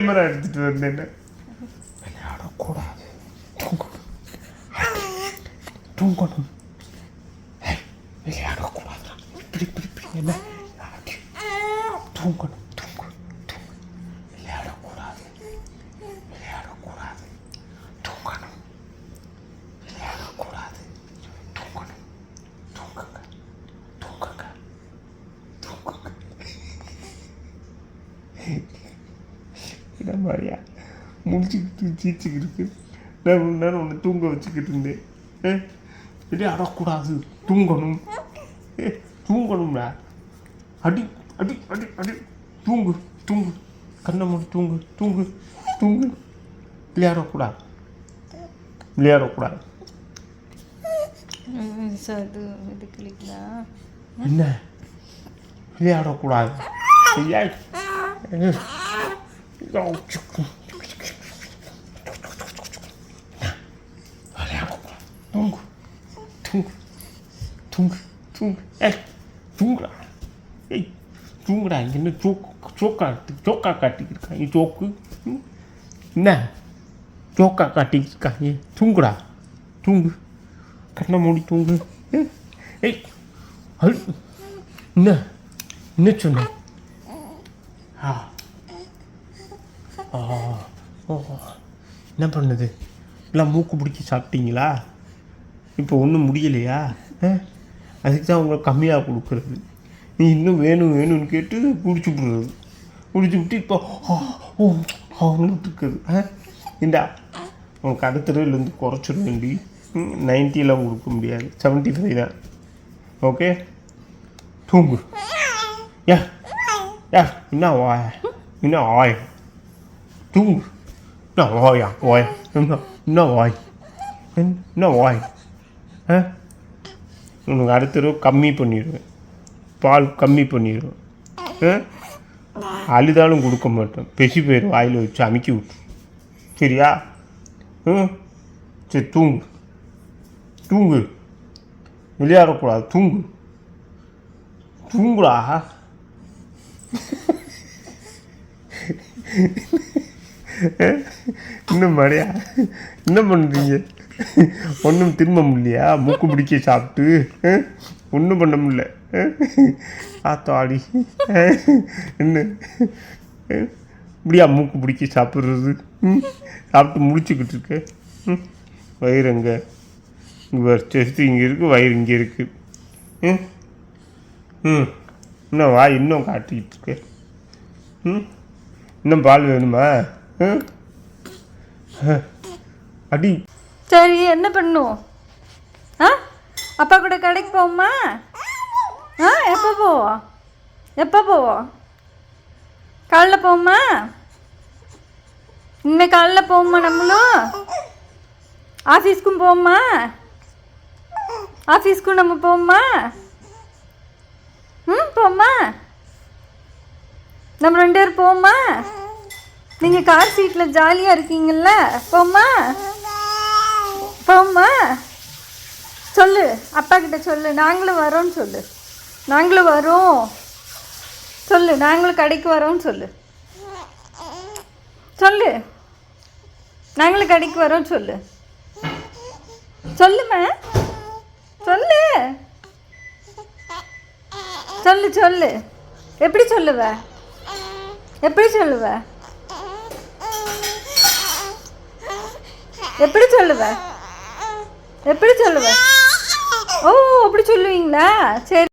Camera எடுத்துட்டு வந்தேன். விளையாடக்கூடாது, தூங்கணும். விளையாடக்கூடாது, இப்படி என்ன தூங்கணும். விளையாடக்கூடாது, தூங்கணும். விளையாடக்கூடாது, தூங்கணும். தூங்குங்க. என்ன மாதிரியா முடிச்சுக்கிட்டு சீச்சுக்கிட்டு நான் ஒரு நேரம் ஒன்று தூங்க வச்சுக்கிட்டு இருந்தேன். விளையாடக்கூடாது, தூங்கணும். தூங்கணும்டா. அடி அடி அடி அடி. தூங்கு, கண்ணை மூடி தூங்கு. விளையாடக்கூடாது. என்ன விளையாடக்கூடாது? தூங்குடா. தூங்குடா. இங்கே என்ன சோக்கா காட்டிக்கிருக்காங்க. சோக்கு என்ன சோக்கா காட்டிக்கிருக்காங்க. தூங்குடா. கண்ணை மூடி தூங்கு. என்ன சொன்ன? என்ன பண்ணுது? எல்லாம் மூக்கு பிடிச்சி சாப்பிட்டீங்களா? இப்போ ஒன்றும் முடியலையா? அதுக்கு தான் உங்களுக்கு கம்மியாக கொடுக்குறது. நீ இன்னும் வேணும்னு கேட்டு பிடிச்சி விட்டு இப்போ அவங்களுக்கு இருக்குது. இந்தா உனக்கு அடுத்த ரூலேருந்து குறைச்சிட வேண்டி 90 கொடுக்க முடியாது, 75 தான். ஓகே, தூங்கு. என்ன வாய் தூங்கு. என்ன வாய் உனக்கு அடுத்த ரூபா கம்மி பண்ணிடுவேன், பால் கம்மி பண்ணிடுவேன். அழுதாலும் கொடுக்க மாட்டேன், பெசி போயிடும் வாயில் வச்சு அமுக்கி விட்டு. சரியா? சரி, தூங்கு. விளையாடக்கூடாது, தூங்குடா. இன்னும் மழையா? என்ன பண்ணுறீங்க? ஒன்றும் திரும்ப முடியலையா? மூக்கு பிடிக்க சாப்பிட்டு ஒன்றும் பண்ண முடியல. ஆத்தாடி என்ன இப்படியா மூக்கு பிடிக்க சாப்பிட்றது? சாப்பிட்டு முடிச்சுக்கிட்டு இருக்க. வயிறு எங்கே? இங்கே செஸ்ட்டு இங்கே இருக்குது, வயிறு இங்கே இருக்குது. இன்னும் வாய் இன்னும் காட்டிக்கிட்டு இருக்க. இன்னும் பால் வேணுமா? அடி. சரி, என்ன பண்ணும்? அப்பா கூட கடைக்கு போவோமா? எப்போ போவோம்? காலைல போவோமா? இன்னும் காலைல போவோமா? நம்மளும் ஆஃபீஸ்க்கும் போவோமா? ஆஃபீஸ்க்கும் நம்ம போவோமா? போவோமா? நம்ம 2 பேரும் போவோமா? நீங்கள் கார் சீட்டில் ஜாலியாக இருக்கீங்கள்ல, போவோமா? சொல்லு, அப்பா கிட்ட சொல்லு, நாங்களும் வரோன்னு சொல்லு. நாங்களும் கடைக்கு வரோன்னு சொல்லு. நாங்களும் கடைக்கு வரோன்னு சொல்லு. சொல்லுமா, சொல்லு. எப்படி சொல்லுவ? எப்படி சொல்லுவ? ஓ, அப்படி சொல்லுவீங்களா? சரி.